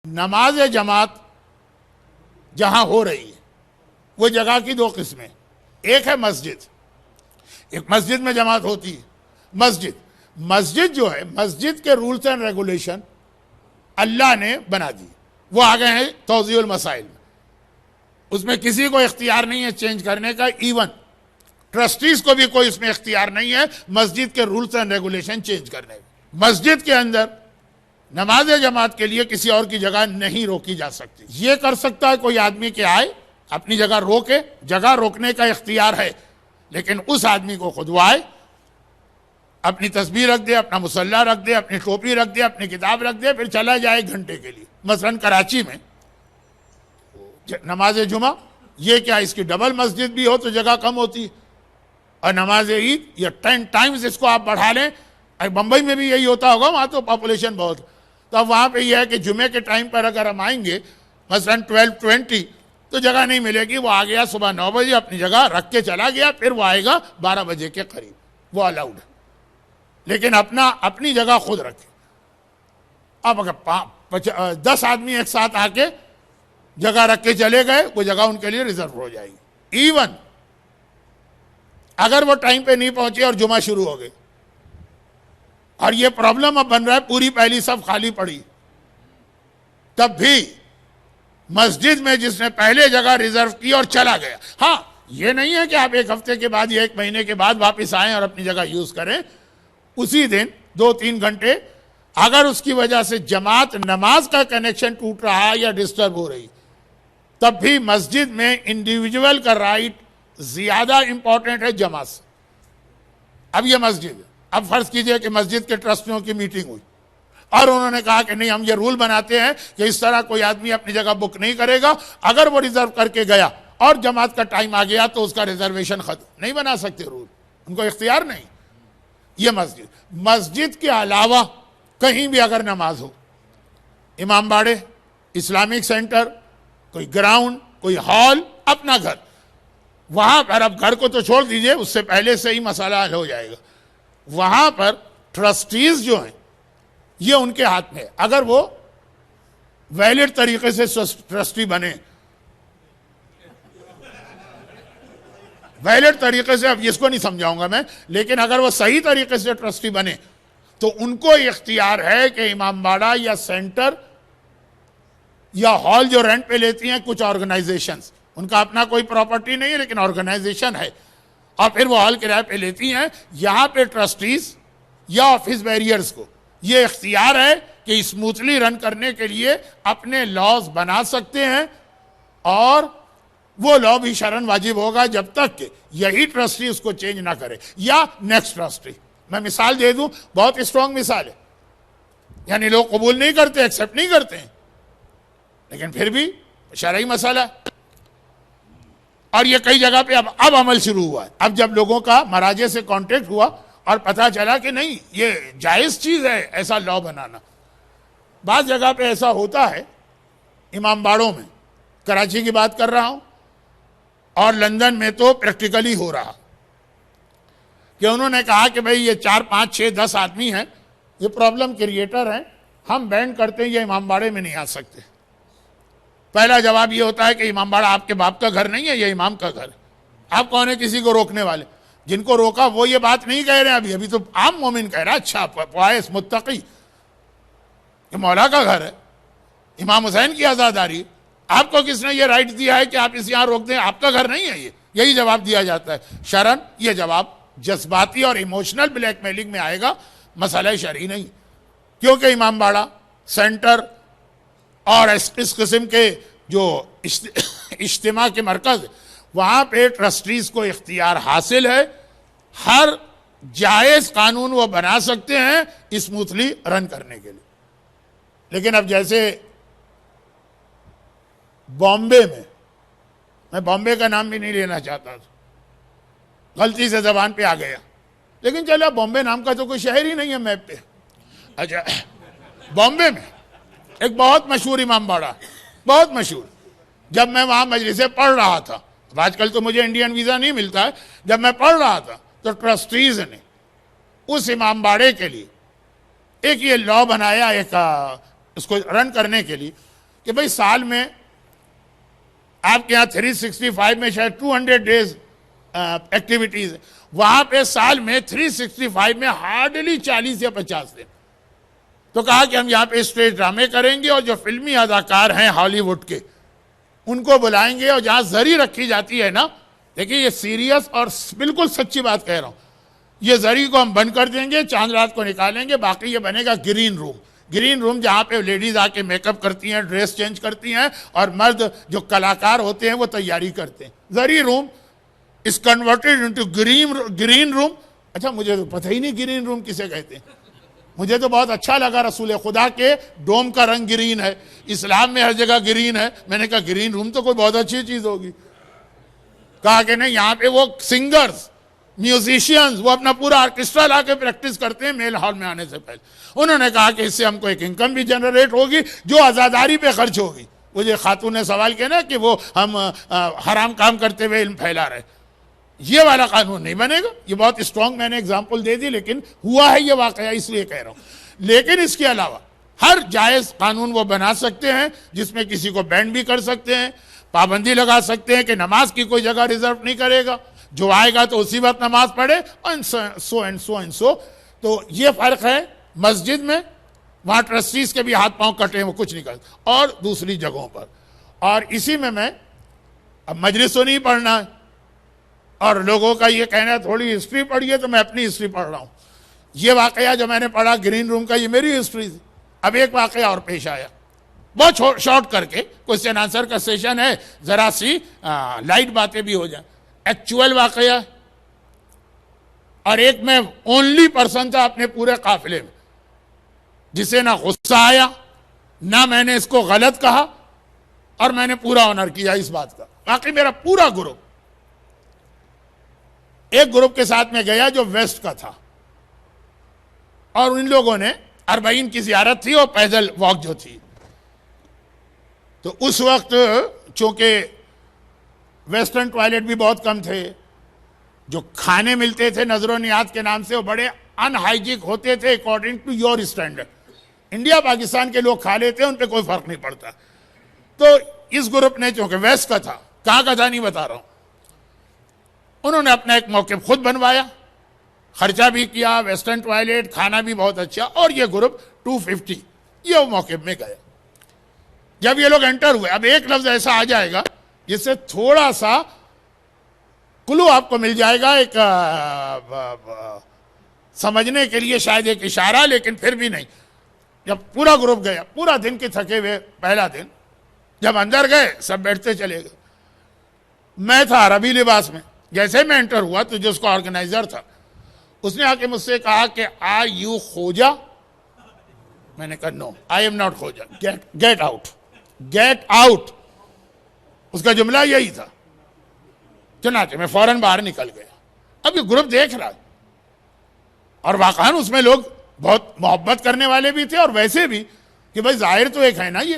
نماز جماعت جہاں ہو رہی ہے وہ جگہ کی دو قسمیں، ایک ہے مسجد، ایک مسجد میں جماعت ہوتی ہے۔ مسجد جو ہے، مسجد کے رولز اینڈ ریگولیشن اللہ نے بنا دی، وہ آ گئے ہیں توضیح المسائل میں، اس میں کسی کو اختیار نہیں ہے چینج کرنے کا، ایون ٹرسٹیز کو بھی کوئی اس میں اختیار نہیں ہے مسجد کے رولز اینڈ ریگولیشن چینج کرنے کا۔ مسجد کے اندر نماز جماعت کے لیے کسی اور کی جگہ نہیں روکی جا سکتی۔ یہ کر سکتا ہے کوئی آدمی کہ آئے اپنی جگہ روکے، جگہ روکنے کا اختیار ہے، لیکن اس آدمی کو خود وہ آئے، اپنی تسبیح رکھ دے، اپنا مصلی رکھ دے، اپنی ٹوپی رکھ دے، اپنی کتاب رکھ دے، پھر چلا جائے گھنٹے کے لیے۔ مثلا کراچی میں نماز جمعہ، یہ کیا اس کی ڈبل مسجد بھی ہو تو جگہ کم ہوتی ہے، اور نماز عید یا 10 ٹائمز اس کو آپ بڑھا لیں۔ بمبئی میں بھی یہی ہوتا ہوگا، وہاں تو پاپولیشن بہت، تو اب وہاں پہ یہ ہے کہ جمعے کے ٹائم پر اگر ہم آئیں گے مثلا 12:20 تو جگہ نہیں ملے گی، وہ آ گیا صبح 9 بجے اپنی جگہ رکھ کے چلا گیا، پھر وہ آئے گا 12 بجے کے قریب، وہ الاؤڈ ہے، لیکن اپنی جگہ خود رکھے۔ اب اگر 10 آدمی ایک ساتھ آ کے جگہ رکھ کے چلے گئے، وہ جگہ ان کے لیے ریزرو ہو جائے گی، ایون اگر وہ ٹائم پہ نہیں پہنچے اور جمعہ شروع ہو گئے، اور یہ پرابلم اب بن رہا ہے پوری پہلی صف خالی پڑی، تب بھی مسجد میں جس نے پہلے جگہ ریزرو کی اور چلا گیا، ہاں یہ نہیں ہے کہ آپ ایک ہفتے کے بعد یا ایک مہینے کے بعد واپس آئیں اور اپنی جگہ یوز کریں، اسی دن 2-3 گھنٹے اگر اس کی وجہ سے جماعت نماز کا کنیکشن ٹوٹ رہا یا ڈسٹرب ہو رہی، تب بھی مسجد میں انڈیویجول کا رائٹ زیادہ امپورٹنٹ ہے جماعت سے۔ اب یہ مسجد ہے، اب فرض کیجئے کہ مسجد کے ٹرسٹیوں کی میٹنگ ہوئی اور انہوں نے کہا کہ نہیں، ہم یہ رول بناتے ہیں کہ اس طرح کوئی آدمی اپنی جگہ بک نہیں کرے گا، اگر وہ ریزرو کر کے گیا اور جماعت کا ٹائم آ گیا تو اس کا ریزرویشن ختم، نہیں بنا سکتے رول، ان کو اختیار نہیں۔ یہ مسجد کے علاوہ کہیں بھی اگر نماز ہو، امام باڑے، اسلامک سینٹر، کوئی گراؤنڈ، کوئی ہال، اپنا گھر، وہاں پر اب گھر کو تو چھوڑ دیجئے، اس سے پہلے سے ہی مسئلہ حل ہو جائے گا، وہاں پر ٹرسٹیز جو ہیں یہ ان کے ہاتھ میں ہے، اگر وہ ویلڈ طریقے سے ٹرسٹی بنے، ویلڈ طریقے سے، اب اس کو نہیں سمجھاؤں گا میں، لیکن اگر وہ صحیح طریقے سے ٹرسٹی بنے تو ان کو اختیار ہے کہ امام باڑہ یا سینٹر یا ہال جو رینٹ پہ لیتی ہیں کچھ آرگنائزیشنز، ان کا اپنا کوئی پراپرٹی نہیں ہے لیکن آرگنائزیشن ہے، اور پھر وہ ہال کرائے پہ لیتی ہیں، یہاں پہ ٹرسٹیز یا آفس بیریئرز کو یہ اختیار ہے کہ اسموتھلی رن کرنے کے لیے اپنے لاز بنا سکتے ہیں، اور وہ لا بھی شرعاً واجب ہوگا جب تک کہ یہی ٹرسٹی اس کو چینج نہ کرے یا نیکسٹ ٹرسٹی۔ میں مثال دے دوں، بہت اسٹرانگ مثال ہے، یعنی لوگ قبول نہیں کرتے، ایکسیپٹ نہیں کرتے ہیں، لیکن پھر بھی شرعی مسئلہ ہے، اور یہ کئی جگہ پہ اب عمل شروع ہوا ہے۔ اب جب لوگوں کا مراجع سے کانٹیکٹ ہوا اور پتہ چلا کہ نہیں یہ جائز چیز ہے ایسا لا بنانا، بعض جگہ پہ ایسا ہوتا ہے، امام باڑوں میں، کراچی کی بات کر رہا ہوں، اور لندن میں تو پریکٹیکلی ہو رہا کہ انہوں نے کہا کہ بھئی یہ 4 5 6 10 آدمی ہیں، یہ پرابلم کریٹر ہیں، ہم بین کرتے ہیں، یہ امام باڑے میں نہیں آ سکتے۔ پہلا جواب یہ ہوتا ہے کہ امام باڑہ آپ کے باپ کا گھر نہیں ہے، یہ امام کا گھر ہے، آپ کون ہیں کسی کو روکنے والے؟ جن کو روکا وہ یہ بات نہیں کہہ رہے ہیں، ابھی تو عام مومن کہہ رہا ہے، اچھا پوائس متقی، یہ مولا کا گھر ہے، امام حسین کی عزاداری، آپ کو کس نے یہ رائٹ دیا ہے کہ آپ اس یہاں روک دیں؟ آپ کا گھر نہیں ہے یہ، یہی جواب دیا جاتا ہے شرعاً۔ یہ جواب جذباتی اور ایموشنل بلیک میلنگ میں آئے گا، مسئلہ شرعی نہیں، کیونکہ امام باڑہ، سینٹر اور اس قسم کے جو اجتماع کے مرکز، وہاں پہ ٹرسٹیز کو اختیار حاصل ہے، ہر جائز قانون وہ بنا سکتے ہیں اسموتھلی رن کرنے کے لیے۔ لیکن اب جیسے بامبے میں بامبے کا نام بھی نہیں لینا چاہتا تھا، غلطی سے زبان پہ آ گیا، لیکن چلو بامبے نام کا تو کوئی شہر ہی نہیں ہے میپ پہ۔ اچھا، بامبے میں ایک بہت مشہور امام باڑہ، بہت مشہور، جب میں وہاں مجلسیں پڑھ رہا تھا، آج کل تو مجھے انڈین ویزا نہیں ملتا ہے، جب میں پڑھ رہا تھا تو ٹرسٹیز نے اس امام باڑے کے لیے ایک یہ لا بنایا، ایک اس کو رن کرنے کے لیے کہ بھئی سال میں آپ کے یہاں 365 میں شاید 200 ڈیز ایکٹیویٹیز، وہاں پہ سال میں 365 میں ہارڈلی 40 یا 50 دن. تو کہا کہ ہم یہاں پہ اسٹیج ڈرامے کریں گے اور جو فلمی اداکار ہیں ہالی ووڈ کے ان کو بلائیں گے، اور جہاں زری رکھی جاتی ہے نا، دیکھیں یہ سیریس اور بالکل سچی بات کہہ رہا ہوں، یہ زری کو ہم بند کر دیں گے، چاند رات کو نکالیں گے، باقی یہ بنے گا گرین روم. گرین روم جہاں پہ لیڈیز آ کے میک اپ کرتی ہیں، ڈریس چینج کرتی ہیں، اور مرد جو کلاکار ہوتے ہیں وہ تیاری کرتے ہیں. زری روم is converted into green room. اچھا مجھے تو پتہ ہی نہیں گرین روم کسے کہتے ہیں. مجھے تو بہت اچھا لگا رسول خدا کے ڈوم کا رنگ گرین ہے، اسلام میں ہر جگہ گرین ہے. میں نے کہا گرین روم تو کوئی بہت اچھی چیز ہوگی. کہا کہ نہیں، یہاں پہ وہ سنگرز، میوزیشینز، وہ اپنا پورا آرکسٹرا لا کے پریکٹس کرتے ہیں میل ہال میں آنے سے پہلے. انہوں نے کہا کہ اس سے ہم کو ایک انکم بھی جنریٹ ہوگی جو عزاداری پہ خرچ ہوگی. مجھے خاتون نے سوال کیا نا کہ وہ ہم حرام کام کرتے ہوئے علم پھیلا رہے. یہ والا قانون نہیں بنے گا. یہ بہت اسٹرانگ میں نے اگزامپل دے دی، لیکن ہوا ہے یہ واقعہ، اس لیے کہہ رہا ہوں. لیکن اس کے علاوہ ہر جائز قانون وہ بنا سکتے ہیں جس میں کسی کو بینڈ بھی کر سکتے ہیں، پابندی لگا سکتے ہیں کہ نماز کی کوئی جگہ ریزرو نہیں کرے گا، جو آئے گا تو اسی وقت نماز پڑھے، اور so and so and so. تو یہ فرق ہے مسجد میں، وہاں ٹرسٹیز کے بھی ہاتھ پاؤں کٹے ہیں، وہ کچھ نہیں کرتے، اور دوسری جگہوں پر. اور اسی میں اب مجلس تو نہیں پڑھنا ہے، اور لوگوں کا یہ کہنا ہے تھوڑی ہسٹری پڑھیے، تو میں اپنی ہسٹری پڑھ رہا ہوں. یہ واقعہ جو میں نے پڑھا گرین روم کا، یہ میری ہسٹری تھی. اب ایک واقعہ اور پیش آیا، بہت شارٹ کر کے، کوشچن آنسر کا سیشن ہے، ذرا سی لائٹ باتیں بھی ہو جائیں. ایکچوئل واقعہ، اور ایک میں اونلی پرسن تھا اپنے پورے قافلے میں جسے نہ غصہ آیا، نہ میں نے اس کو غلط کہا، اور میں نے پورا آنر کیا اس بات کا. باقی میرا پورا گروپ، ایک گروپ کے ساتھ میں گیا جو ویسٹ کا تھا، اور ان لوگوں نے 40 کی زیارت تھی اور پیدل واک جو تھی. تو اس وقت چونکہ ویسٹرن ٹوائلٹ بھی بہت کم تھے، جو کھانے ملتے تھے نظر و نیاز کے نام سے وہ بڑے ان ہائیجینک ہوتے تھے according to your standard. India Pakistan کے لوگ کھا لیتے ہیں، ان پہ کوئی فرق نہیں پڑتا. تو اس گروپ نے چونکہ ویسٹ کا تھا، کہاں کا تھا نہیں بتا رہا ہوں، انہوں نے اپنا ایک موقف خود بنوایا، خرچہ بھی کیا، ویسٹرن ٹوائلٹ، کھانا بھی بہت اچھا، اور یہ گروپ 250 یہ وہ موقف میں گیا. جب یہ لوگ انٹر ہوئے، اب ایک لفظ ایسا آ جائے گا جس سے تھوڑا سا کلو آپ کو مل جائے گا، ایک سمجھنے کے لیے شاید ایک اشارہ، لیکن پھر بھی نہیں. جب پورا گروپ گیا، پورا دن کے تھکے ہوئے، پہلا دن جب اندر گئے سب بیٹھتے چلے گئے. میں تھا عربی لباس میں. جیسے میں انٹر ہوا تو جو اس کا آرگنائزر تھا اس نے آ کے مجھ سے کہا کہ آر یو خوجا؟ میں نے کہا no I am not Khoja, get out, get out. اس کا جملہ یہی تھا. چنانچہ میں فوراً باہر نکل گیا. اب یہ گروپ دیکھ رہا، اور واقعاً اس میں لوگ بہت محبت کرنے والے بھی تھے، اور ویسے بھی کہ بھائی ظاہر تو ایک ہے نا، یہ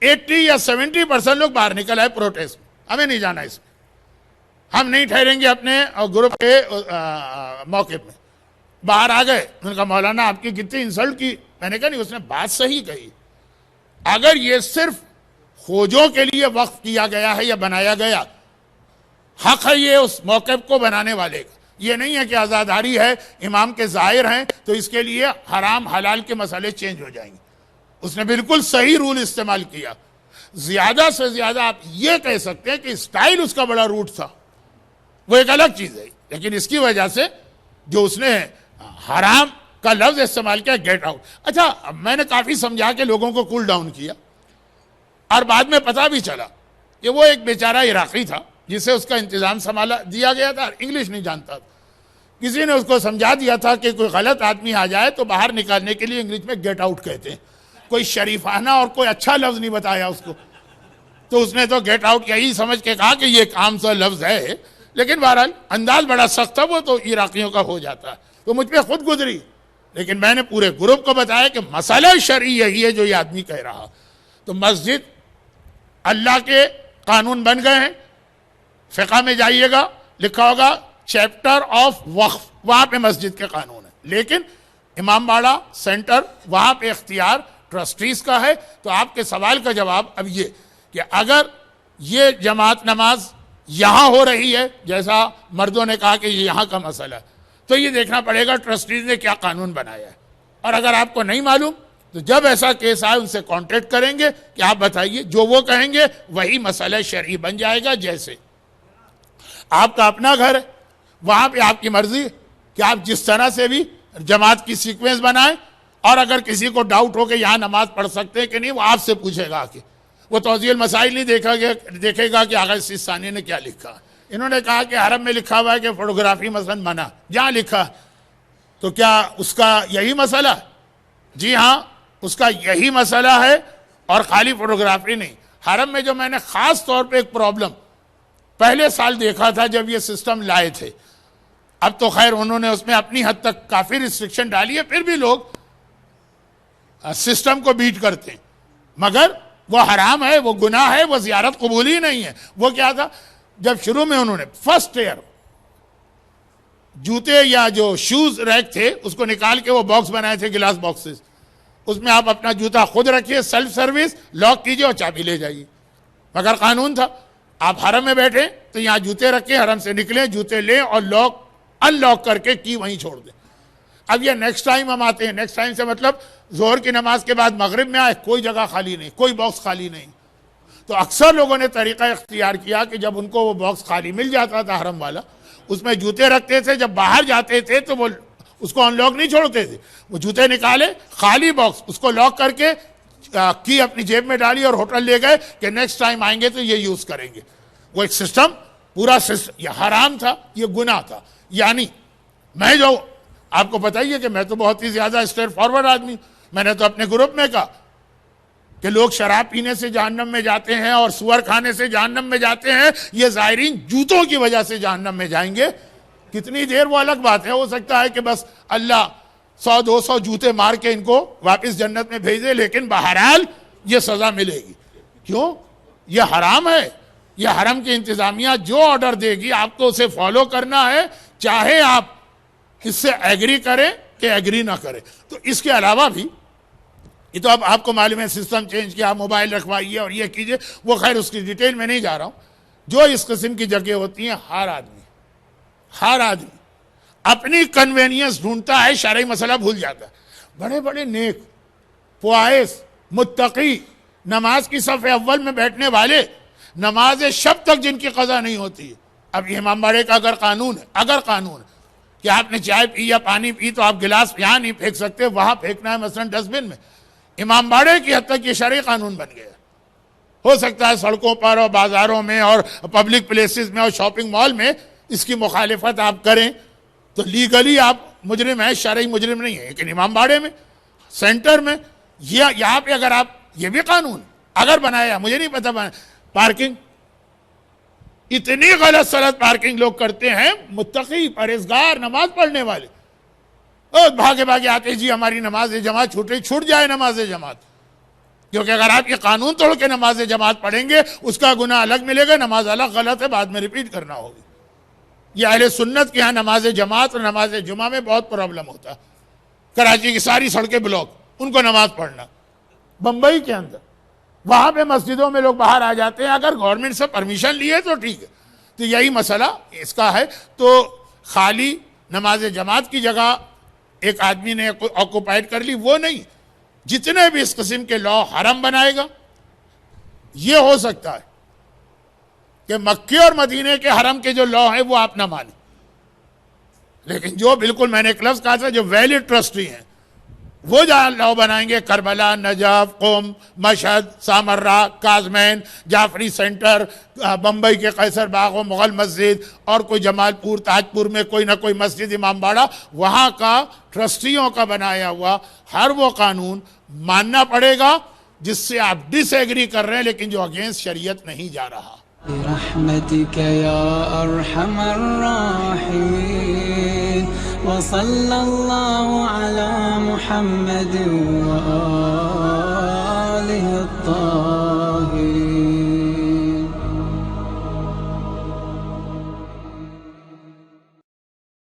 80 یا 70% لوگ باہر نکل آئے پروٹیسٹ میں. ہمیں نہیں جانا اس میں، ہم نہیں ٹھہریں گے اپنے گروپ کے موقع میں. باہر آ گئے. انہوں نے کہا مولانا آپ کی کتنی انسلٹ کی. میں نے کہا نہیں، اس نے بات صحیح کہی. اگر یہ صرف خوجوں کے لیے وقف کیا گیا ہے یا بنایا گیا، حق ہے یہ اس موقف کو بنانے والے کا. یہ نہیں ہے کہ آزاداری ہے، امام کے ظاہر ہیں تو اس کے لیے حرام حلال کے مسئلے چینج ہو جائیں گے. اس نے بالکل صحیح رول استعمال کیا. زیادہ سے زیادہ آپ یہ کہہ سکتے ہیں کہ سٹائل اس کا بڑا روٹ تھا، وہ ایک الگ چیز ہے، لیکن اس کی وجہ سے جو اس نے حرام کا لفظ استعمال کیا، گیٹ آؤٹ. اچھا میں نے کافی سمجھا کے لوگوں کو کول ڈاؤن کیا، اور بعد میں پتہ بھی چلا کہ وہ ایک بیچارہ عراقی تھا جسے اس کا انتظام سنبھالا دیا گیا تھا، انگلش نہیں جانتا تھا. کسی نے اس کو سمجھا دیا تھا کہ کوئی غلط آدمی آ جائے تو باہر نکالنے کے لیے انگلش میں گیٹ آؤٹ کہتے ہیں. کوئی شریفانہ اور کوئی اچھا لفظ نہیں بتایا اس کو، تو اس نے تو گیٹ آؤٹ یہی سمجھ کے کہا کہ یہ ایک عام سا لفظ ہے. لیکن بہرحال انداز بڑا سخت تھا، وہ تو عراقیوں کا ہو جاتا ہے. تو مجھ پہ خود گزری، لیکن میں نے پورے گروپ کو بتایا کہ مسئلہ شرعی یہی ہے جو یہ آدمی کہہ رہا. تو مسجد اللہ کے قانون بن گئے ہیں. فقہ میں جائیے گا، لکھا ہوگا چیپٹر آف وقف، وہاں پہ مسجد کے قانون ہے. لیکن امام باڑہ سینٹر، وہاں پہ اختیار ٹرسٹیز کا ہے. تو آپ کے سوال کا جواب اب یہ کہ اگر یہ جماعت نماز یہاں ہو رہی ہے جیسا مردوں نے کہا کہ یہ یہاں کا مسئلہ ہے, تو یہ دیکھنا پڑے گا ٹرسٹیز نے کیا قانون بنایا ہے. اور اگر آپ کو نہیں معلوم تو جب ایسا کیس آئے ان سے کانٹیکٹ کریں گے کہ آپ بتائیے, جو وہ کہیں گے وہی مسئلہ شرعی بن جائے گا. جیسے آپ کا اپنا گھر ہے, وہاں پہ آپ کی مرضی ہے کہ آپ جس طرح سے بھی جماعت کی سیکوینس بنائیں, اور اگر کسی کو ڈاؤٹ ہو کہ یہاں نماز پڑھ سکتے ہیں کہ نہیں, وہ آپ سے پوچھے گا کہ وہ توضیح المسائل نہیں دیکھے گا کہ آغا سیستانی نے کیا لکھا. انہوں نے کہا کہ حرم میں لکھا ہوا ہے کہ فوٹوگرافی مثلا منع, جہاں لکھا تو کیا اس کا یہی مسئلہ ہے؟ جی ہاں, اس کا یہی مسئلہ ہے, اور خالی فوٹوگرافی نہیں. حرم میں جو میں نے خاص طور پہ ایک پرابلم پہلے سال دیکھا تھا جب یہ سسٹم لائے تھے, اب تو خیر انہوں نے اس میں اپنی حد تک کافی ریسٹرکشن ڈالی ہے, پھر بھی لوگ سسٹم کو بیٹ کرتے ہیں, مگر وہ حرام ہے, وہ گناہ ہے, وہ زیارت قبول ہی نہیں ہے. وہ کیا تھا, جب شروع میں انہوں نے فرسٹ ایئر جوتے یا جو شوز ریک تھے اس کو نکال کے وہ باکس بنائے تھے, گلاس باکسز, اس میں آپ اپنا جوتا خود رکھیے, سیلف سروس, لاک کیجئے اور چابی لے جائیے. مگر قانون تھا آپ حرم میں بیٹھیں تو یہاں جوتے رکھیں, حرم سے نکلیں جوتے لیں اور لاک ان لاک کر کے کی وہیں چھوڑ دیں. اب یہ نیکسٹ ٹائم ہم آتے ہیں, نیکسٹ ٹائم سے مطلب ظہر کی نماز کے بعد مغرب میں آئے, کوئی جگہ خالی نہیں, کوئی باکس خالی نہیں. تو اکثر لوگوں نے طریقہ اختیار کیا کہ جب ان کو وہ باکس خالی مل جاتا تھا حرم والا, اس میں جوتے رکھتے تھے, جب باہر جاتے تھے تو وہ اس کو ان لاک نہیں چھوڑتے تھے, وہ جوتے نکالے خالی باکس اس کو لاک کر کے کی اپنی جیب میں ڈالی اور ہوٹل لے گئے کہ نیکسٹ ٹائم آئیں گے تو یہ یوز کریں گے. وہ ایک سسٹم, پورا سسٹم, یہ حرام تھا, یہ گناہ تھا. یعنی میں جو آپ کو بتائیے کہ میں تو بہت ہی زیادہ اسٹریٹ فارورڈ آدمی, میں نے تو اپنے گروپ میں کہا کہ لوگ شراب پینے سے جہنم میں جاتے ہیں اور سور کھانے سے جہنم میں جاتے ہیں, یہ زائرین جوتوں کی وجہ سے جہنم میں جائیں گے. کتنی دیر وہ الگ بات ہے, ہو سکتا ہے کہ بس اللہ 100-200 جوتے مار کے ان کو واپس جنت میں بھیج دے, لیکن بہرحال یہ سزا ملے گی. کیوں؟ یہ حرام ہے. یہ حرم کی انتظامیہ جو آرڈر دے گی آپ کو اسے فالو کرنا ہے, چاہے آپ اس سے ایگری کریں کہ ایگری نہ کریں. تو اس کے علاوہ بھی یہ تو اب آپ کو معلوم ہے سسٹم چینج کیا, موبائل رکھوائیے اور یہ کیجئے, وہ خیر اس کی ڈیٹیل میں نہیں جا رہا ہوں. جو اس قسم کی جگہ ہوتی ہیں, ہر آدمی اپنی کنوینئنس ڈھونڈتا ہے, شرعی مسئلہ بھول جاتا ہے. بڑے بڑے نیک, فوائز, متقی, نماز کی صف اول میں بیٹھنے والے, نماز شب تک جن کی قضا نہیں ہوتی ہے. اب امام باڑے کا اگر قانون ہے کہ آپ نے چائے پی یا پانی پی تو آپ گلاس یہاں نہیں پھینک سکتے, وہاں پھینکنا ہے مثلا ڈسٹ بن میں, امام باڑے کی حد تک یہ شرعی قانون بن گیا. ہو سکتا ہے سڑکوں پر اور بازاروں میں اور پبلک پلیسز میں اور شاپنگ مال میں اس کی مخالفت آپ کریں تو لیگلی آپ مجرم ہیں, شرعی مجرم نہیں ہیں. لیکن امام باڑے میں, سینٹر میں, یہاں پہ اگر آپ, یہ بھی قانون اگر بنایا, مجھے نہیں پتہ پارکنگ, اتنی غلط سلط پارکنگ لوگ کرتے ہیں, متقی, پرہیزگار, نماز پڑھنے والے, اور بھاگے آتے جی ہماری نماز جماعت چھوٹ جائے نماز جماعت. کیونکہ اگر آپ یہ قانون توڑ کے نماز جماعت پڑھیں گے اس کا گناہ الگ ملے گا, نماز الگ, غلط ہے, بعد میں ریپیٹ کرنا ہوگی. یہ اہل سنت کے ہاں نماز جماعت اور نماز جمعہ میں بہت پرابلم ہوتا ہے. کراچی کی ساری سڑکیں بلاک, ان کو نماز پڑھنا. بمبئی کے اندر وہاں پہ مسجدوں میں لوگ باہر آ جاتے ہیں, اگر گورنمنٹ سے پرمیشن لیے تو ٹھیک ہے. تو یہی مسئلہ اس کا ہے. تو خالی نماز جماعت کی جگہ ایک آدمی نے آکوپائڈ کر لی, وہ نہیں. جتنے بھی اس قسم کے لا حرم بنائے گا, یہ ہو سکتا ہے کہ مکے اور مدینے کے حرم کے جو لا ہیں وہ آپ نہ مانیں, لیکن جو بالکل میں نے ایک لفظ کہا تھا جو ویلڈ ٹرسٹی ہیں وہ جہاں لا بنائیں گے, کربلا, نجف, قم, مشہد, سامرہ, کاظمین, جعفری سینٹر, بمبئی کے قیصر باغ و مغل مسجد, اور کوئی جمال پور, تاج پور میں کوئی نہ کوئی مسجد, امام باڑہ, وہاں کا ٹرسٹیوں کا بنایا ہوا ہر وہ قانون ماننا پڑے گا جس سے آپ ڈس ایگری کر رہے ہیں لیکن جو اگینسٹ شریعت نہیں جا رہا. برحمتك يا أرحم الراحمين وصلى الله على محمد وآله الطاهرين.